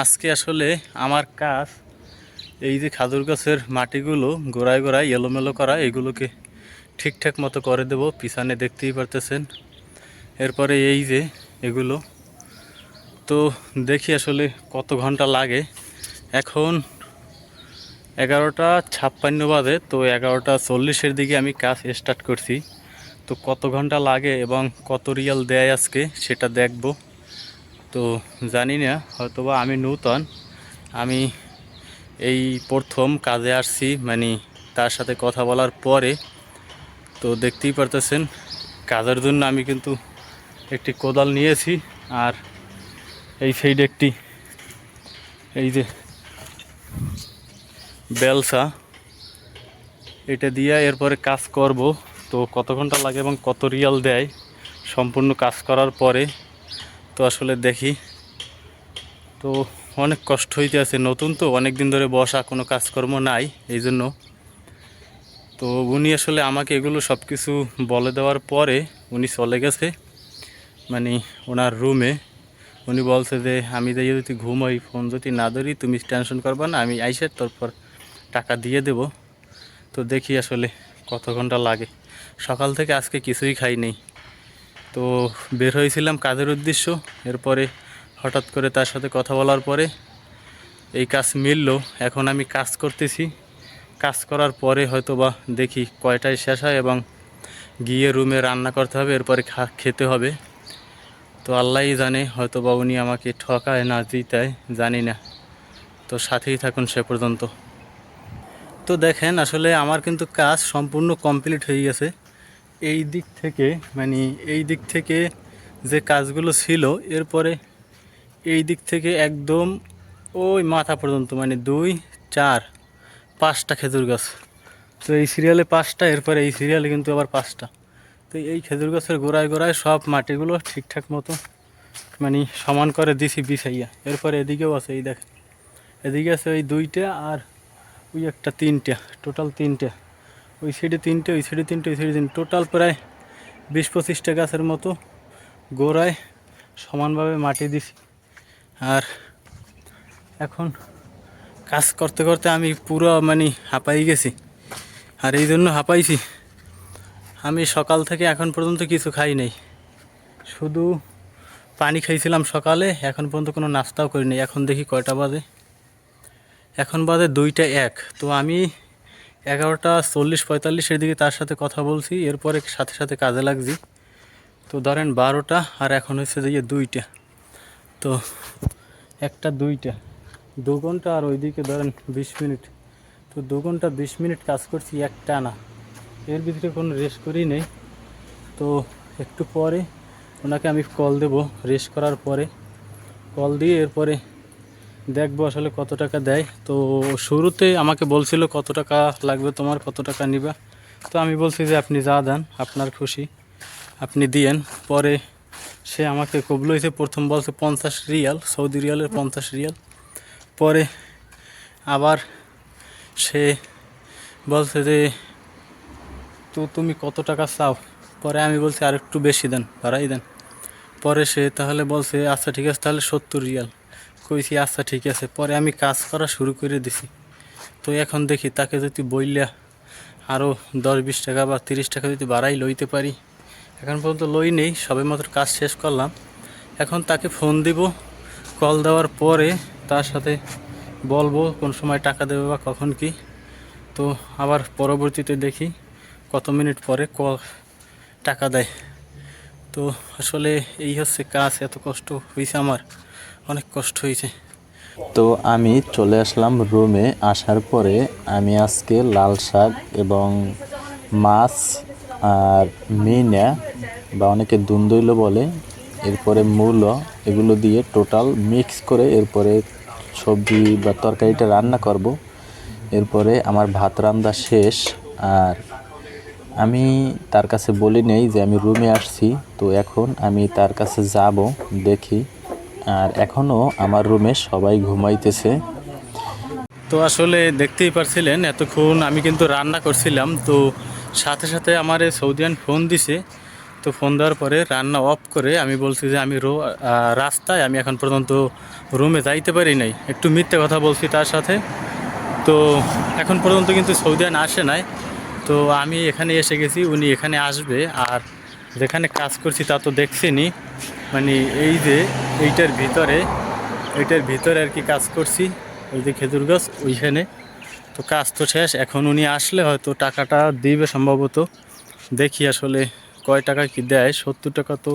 আজকে আসলে আমার কাজ এই যে খাজুর গাছের মাটিগুলো গোড়ায় গোড়ায় এলোমেলো করা, এগুলোকে ঠিকঠাক মতো করে দেব। পিছনে দেখতেই পারতেছেন। এরপরে এই যে এগুলো তো দেখি আসলে কত ঘন্টা লাগে। এখন 11:56 বাজে, তো 11:40-এর দিকে আমি কাজ স্টার্ট করছি। তো কত ঘন্টা লাগে এবং কত রিয়াল দেয় আজকে সেটা দেখব। তো জানি না, হয়তোবা আমি নূতন, আমি এই প্রথম কাজে আসছি, মানে তার সাথে কথা বলার পরে। তো দেখতেই পারতেছেন কাজের জন্য আমি কিন্তু একটি কোদাল নিয়েছি, আর এই সাইডে একটি এই যে বেলসা, এটা দিয়ে এরপরে কাজ করব। তো কত ঘন্টা লাগে এবং কত রিয়াল দেয় সম্পূর্ণ কাজ করার পরে তো আসলে দেখি। তো অনেক কষ্ট হইতে আছে, নতুন তো, অনেক দিন ধরে বসা, কোনো কাজকর্ম নাই, এই জন্য। তো উনি আসলে আমাকে এগুলো সব কিছু বলে দেওয়ার পরে উনি চলে গেছে, মানে ওনার রুমে। উনি বলছে যে আমি যাই যদি ঘুমাই, ফোন যদি না ধরি তুমি টেনশন করবা না, আমি আইসে তারপর টাকা দিয়ে দেব। তো দেখি আসলে কত ঘন্টা লাগে। সকাল থেকে আজকে কিছুই খাই নেই। তো বের হয়েছিলাম কাজের উদ্দেশ্য, এরপরে হঠাৎ করে তার সাথে কথা বলার পরে এই কাজ মিলল। এখন আমি কাজ করতেছি, কাজ করার পরে হয়তো বা দেখি কয়টায় শেষ হয় এবং গিয়ে রুমে রান্না করতে হবে, এরপরে খেতে হবে। তো আল্লাহই জানে, হয়তো বা উনি আমাকে ঠকায় না জিতায়, জানি না। তো সাথেই থাকুন সে পর্যন্ত। তো দেখেন আসলে আমার কিন্তু কাজ সম্পূর্ণ কমপ্লিট হয়ে গেছে। এই দিক থেকে, মানে এই দিক থেকে যে কাজগুলো ছিল, এরপরে এই দিক থেকে একদম ওই মাথা পর্যন্ত, মানে 2, 4, 5টা খেজুর গাছ। তো এই সিরিয়ালে 5টা, এরপরে এই সিরিয়ালে কিন্তু আবার 5টা। তো এই খেজুর গাছের গোড়ায় গোড়ায় সব মাটিগুলো ঠিকঠাক মতো মানে সমান করে দিছি বিছাইয়া। এরপরে এদিকেও আছে, এই দেখেন এদিকে আছে ওই 2টা, আর ওই একটা 3টা, টোটাল 3টা। ওই সাইডে 3টে, ওই সাইডে 3টে, ওই সাইডে 3, টোটাল প্রায় 20-25টা গাছের মতো গোড়ায় সমানভাবে মাটি দিছি। আর এখন কাজ করতে করতে আমি পুরো মানে হাঁপাই গেছি। আর এই জন্য হাঁপাইছি, আমি সকাল থেকে এখন পর্যন্ত কিছু খাই নাই, শুধু পানি খাইছিলাম সকালে, এখন পর্যন্ত কোনো নাস্তাও করি নাই। এখন দেখি কয়টা বাজে, এখন বাজে 2টা 1। তো আমি 11:40-45-এর দিকে তার সাথে কথা বলছি, এরপরে সাথে সাথে কাজে লাগছি। তো ধরেন 12টা, আর এখন হচ্ছে যে 2টা। তো 1টা 2টা, 2 ঘন্টা, আর ওইদিকে ধরেন 20 মিনিট। তো 2 ঘন্টা 20 মিনিট কাজ করছি একটানা, এর ভিতরে কোনো রেস্ট করি নেই। তো একটু পরে ওনাকে আমি কল দেব, রেস্ট করার পরে কল দিয়ে এরপরে দেখবো আসলে কত টাকা দেয়। তো শুরুতে আমাকে বলছিল কত টাকা লাগবে তোমার, কত টাকা নিবা। তো আমি বলছি যে আপনি যা দেন আপনার খুশি আপনি দিয়েন। পরে সে আমাকে কবল হয়েছে, প্রথম বলছে 50 রিয়াল, সৌদি রিয়ালের 50 রিয়াল। পরে আবার সে বলছে যে তো তুমি কত টাকা চাও। পরে আমি বলছি আর একটু বেশি দেন, বাড়াই দেন। পরে সে তাহলে বলছে আচ্ছা ঠিক আছে, তাহলে 70 রিয়াল। কইছি আচ্ছা ঠিক আছে। পরে আমি কাজ করা শুরু করে দিছি। তো এখন দেখি তাকে যদি বইলা আরও 10-20 টাকা বা 30 টাকা যদি বাড়াই লইতে পারি। এখন পর্যন্ত লই নেই, সবে মাত্র কাজ শেষ করলাম। এখন তাকে ফোন দিব, কল দেওয়ার পরে তার সাথে বলবো কোন সময় টাকা দেবে বা কখন কি। তো আবার পরবর্তীতে দেখি কত মিনিট পরে টাকা দেয়। তো আসলে এই হচ্ছে কাজ, এত কষ্ট হয়েছে আমার, অনেক কষ্ট হয়েছে। তো আমি চলে আসলাম রুমে। আসার পরে আমি আজকে লাল শাক এবং মাছ আর মিনা বা অনেকে দুন্দইল বলে, এরপরে মূলো, এগুলো দিয়ে টোটাল মিক্স করে এরপরে সবজি বা তরকারিটা রান্না করব। এরপরে আমার ভাত রান্না শেষ। আর আমি তার কাছে বলি নেই যে আমি রুমে আসছি। তো এখন আমি তার কাছে যাব, দেখি। আর এখনও আমার রুমে সবাই ঘুমাইতেছে। তো আসলে দেখতেই পারছিলেন এতক্ষণ আমি কিন্তু রান্না করছিলাম। তো সাথে সাথে আমার সৌদিয়ান ফোন দিছে তো ফোন দেওয়ার পরে রান্না অফ করে আমি বলছি যে আমি রাস্তায়, আমি এখন পর্যন্ত রুমে যাইতে পারি নাই, একটু মিথ্যে কথা বলছি তার সাথে। তো এখন পর্যন্ত কিন্তু সৌদিয়ান আসে নাই। তো আমি এখানে এসে গেছি, উনি এখানে আসবে। আর যেখানে কাজ করছি তা তো দেখছেনি, মানে এই যে এইটার ভিতরে আর কি কাজ করছি, ওই যে খেজুর গাছ ওইখানে। তো কাজ তো শেষ, এখন উনি আসলে হয়তো টাকাটা দিবে সম্ভবত। দেখি আসলে কয় টাকা কি দেয়। 70 টাকা তো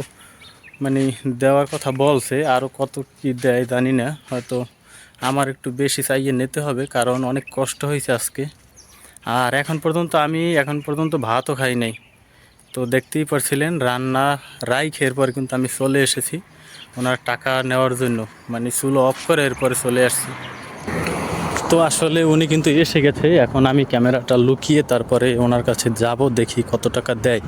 মানে দেওয়ার কথা বলছে, আরও কত কি দেয় জানি না। হয়তো আমার একটু বেশি চাইয়ে নিতে হবে, কারণ অনেক কষ্ট হয়েছে আজকে। আর এখন পর্যন্ত ভাতও খাই নাই। তো দেখতেই পারছিলেন রান্না খেয়ে এরপর কিন্তু আমি চলে এসেছি ওনার টাকা নেওয়ার জন্য, মানে চুলো অফ করে এরপরে চলে আসছি। তো আসলে উনি কিন্তু এসে গেছে, এখন আমি ক্যামেরাটা লুকিয়ে তারপরে ওনার কাছে যাব, দেখি কত টাকা দেয়।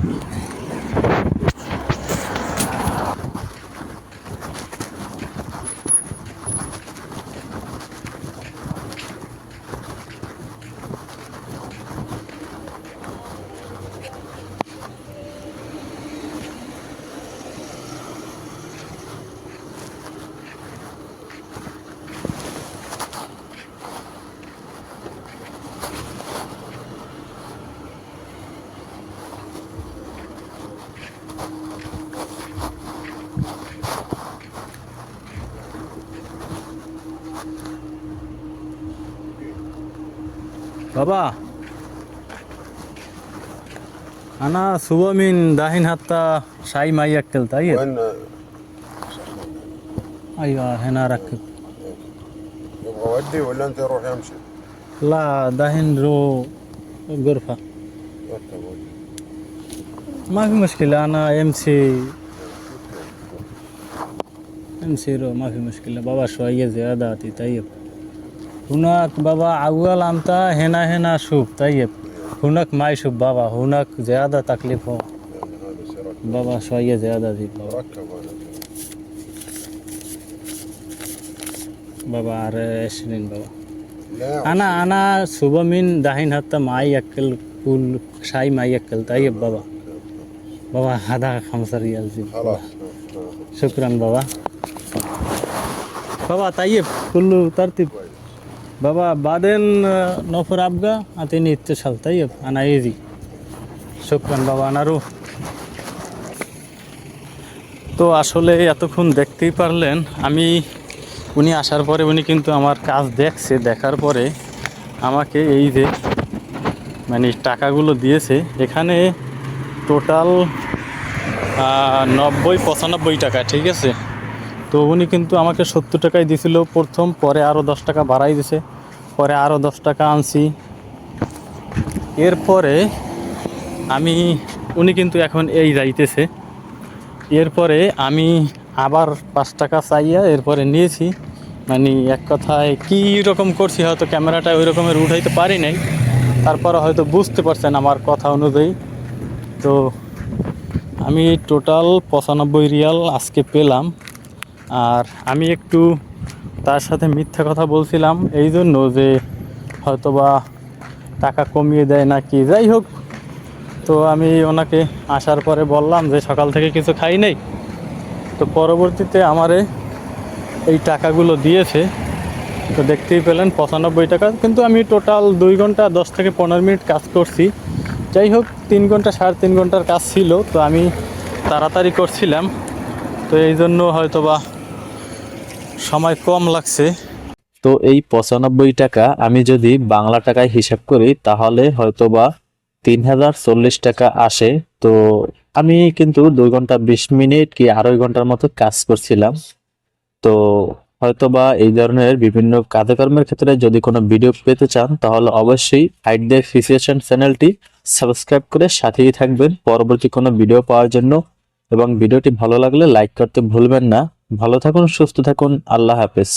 বাবা, আনা সুবমিন দাহিন হাত্তা সাই মাই আক্কেল তাই وين আইয়া হেনা রাখে يبغى اودي ولا انت روح يمشي؟ লা দাহিন রো غرفة اركب ودي. ما في مشكلة أنا امسي رو ما في مشكلة بابا شوية زيادة آتي طيب هناك بابا أول أمتا هنا شوف طيب هناك ما يشوف بابا هناك زيادة تكليف هو يعني هذا سيرك بابا شوية زيادة دي بابا ركب انا بابا 20 بابا لا أنا صبح من دحين حتى معي أكل كل شاي معي أكل طيب بابا بابا هذا 5 ريال زي خلاص شكرا بابا بابا طيب كله ترتيب بابا بعدين نوفر أبقى أعطيني اتصال طيب أنا يجي شكرا بابا أنا روح তো আসলে এতক্ষণ দেখতেই পারলেন উনি আসার পরে উনি কিন্তু আমার কাজ দেখছে, দেখার পরে আমাকে এই যে মানে টাকাগুলো দিয়েছে। এখানে টোটাল 90-95 টাকা, ঠিক আছে। তো উনি কিন্তু আমাকে 70 টাকাই দিয়েছিল প্রথম, পরে আরও 10 টাকা বাড়াই দিছে, পরে আরও 10 টাকা আনছি। এরপরে উনি কিন্তু এখন এই যাইতেছে। এরপরে আমি আবার 5 টাকা চাইয়া এরপরে নিয়েছি, মানে এক কথায় কী রকম করছি হয়তো ক্যামেরাটা ওই রকমের উঠাইতে পারি নাই, তারপরে হয়তো বুঝতে পারছেন আমার কথা অনুযায়ী। তো আমি টোটাল 95 রিয়াল আজকে পেলাম। আর আমি একটু তার সাথে মিথ্যা কথা বলছিলাম এই জন্য যে হয়তোবা টাকা কমিয়ে দেয় না কি, যাই হোক। তো আমি ওনাকে আসার পরে বললাম যে সকাল থেকে কিছু খাই নাই। তো পরবর্তীতে আমারে এই টাকাগুলো দিয়েছে। তো দেখতেই পেলেন 95 টাকা, কিন্তু আমি টোটাল 2 ঘন্টা 10 থেকে 15 মিনিট কাজ করছি। যাই হোক 3 ঘন্টা 3.5 ঘন্টার কাজ ছিল, তো আমি তাড়াতাড়ি করছিলাম, তো এই জন্য হয়তোবা সময় কম লাগছে। তো এই 95 টাকা আমি যদি বাংলা টাকায় হিসাব করি তাহলে হয়তোবা 3040 টাকা আসে। তো আমি কিন্তু 2 ঘন্টা 20 মিনিট কি 2.5 ঘন্টার মতো কাজ করছিলাম। তো হয়তোবা এই ধরনের বিভিন্ন কাজকর্মের ক্ষেত্রে যদি কোনো ভিডিও পেতে চান তাহলে অবশ্যই আইডিয়া ফিসিয়েশন চ্যানেলটি সাবস্ক্রাইব করে সাথেই থাকবেন পরবর্তী কোনো ভিডিও পাওয়ার জন্য। এবং ভিডিওটি ভালো লাগলে লাইক করতে ভুলবেন না। ভালো থাকুন, সুস্থ থাকুন, আল্লাহ হাফেজ।